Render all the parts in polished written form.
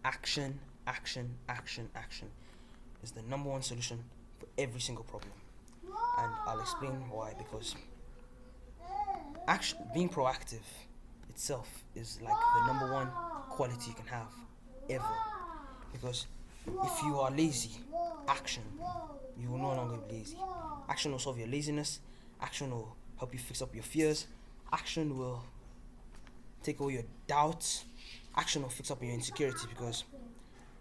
Action, action, action, action is the number one solution for every single problem. And I'll explain why. Because action, being proactive itself is like the number one quality you can have ever. Because if you are lazy, action, you will no longer be lazy. Action will solve your laziness. Action will help you fix up your fears. Action will take away your doubts. Action will fix up your insecurity, because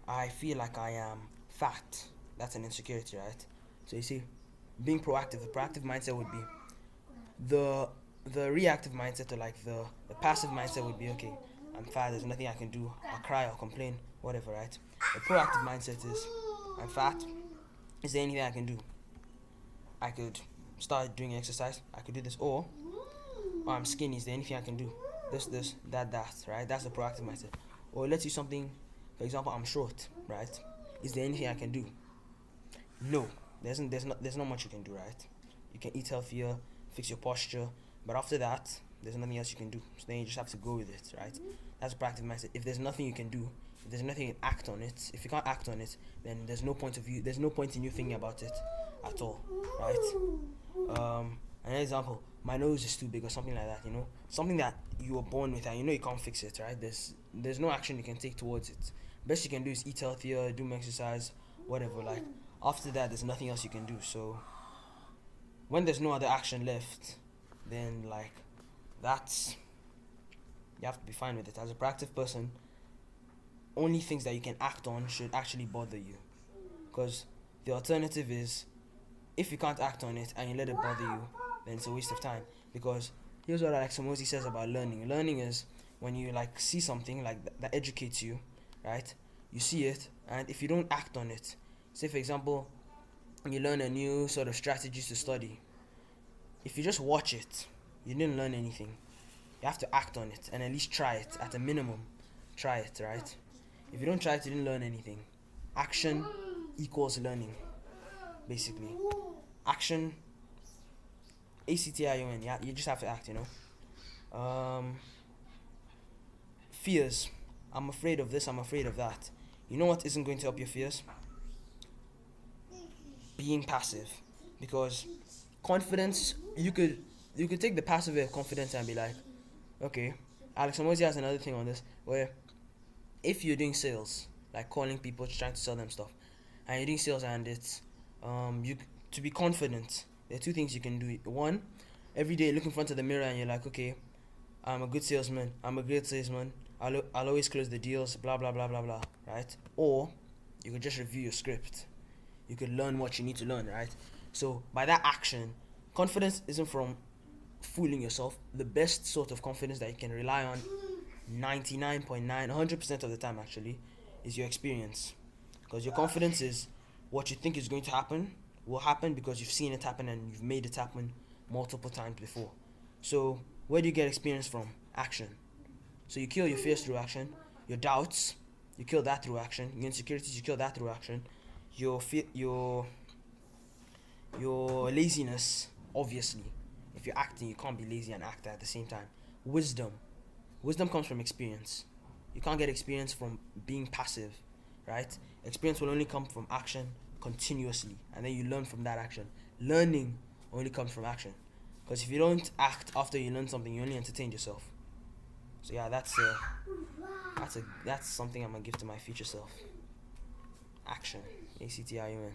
I feel like I am fat. That's an insecurity, right? So you see, being proactive, the proactive mindset would be the reactive mindset, or like the passive mindset would be, okay, I'm fat, there's nothing I can do, I'll cry, I'll complain, whatever, right? The proactive mindset is, I'm fat, is there anything I can do? I could start doing exercise, I could do this, or I'm skinny, is there anything I can do? This, that, right? That's the proactive mindset. Or let's do something, for example, I'm short, right? Is there anything I can do? No, there's not much you can do, right? You can eat healthier, fix your posture, but after that, there's nothing else you can do. So then you just have to go with it, right? That's a proactive mindset. If there's nothing you can do, if there's nothing you can act on it, if you can't act on it, then there's no point in you thinking about it at all, right? An example, my nose is too big, or something like that, something that you were born with and you can't fix it, right? There's no action you can take towards it. Best you can do is eat healthier, do more exercise, whatever. Like, after that, there's nothing else you can do. So when there's no other action left, then like, that's, you have to be fine with it. As a proactive person, only things that you can act on should actually bother you, because the alternative is, if you can't act on it and you let it bother you, then it's a waste of time. Because here's what Alex Hormozi says about learning. Learning is when you like see something like that educates you, right? You see it, and if you don't act on it, say for example, you learn a new sort of strategies to study. If you just watch it, you didn't learn anything. You have to act on it and at least try it. At a minimum, try it, right? If you don't try it, you didn't learn anything. Action equals learning, basically. Action, ACTION. Yeah, you just have to act. Fears. I'm afraid of this. I'm afraid of that. You know what isn't going to help your fears? Being passive. Because confidence, you could take the passive way of confidence and be like, okay, Alex Hormozi has another thing on this, where if you're doing sales, like calling people, trying to sell them stuff, and you're doing sales, and it's you to be confident, there are two things you can do. One, every day look in front of the mirror and you're like, okay, I'm a good salesman, I'm a great salesman, I'll always close the deals, blah blah blah blah blah, right? Or you could just review your script. You could learn what you need to learn, right? So by that action, confidence isn't from fooling yourself. The best sort of confidence that you can rely on 99.9, 100% of the time actually, is your experience. Because your confidence is what you think is going to happen will happen, because you've seen it happen and you've made it happen multiple times before. So where do you get experience from? Action. So you kill your fears through action. Your doubts, you kill that through action. Your insecurities, you kill that through action. Your laziness, obviously, if you're acting, you can't be lazy and act at the same time. Wisdom comes from experience. You can't get experience from being passive, right? Experience will only come from action continuously, and then you learn from that action. Learning only comes from action, because if you don't act after you learn something, you only entertain yourself. So yeah, that's something I'm gonna give to my future self. Action, ACTION.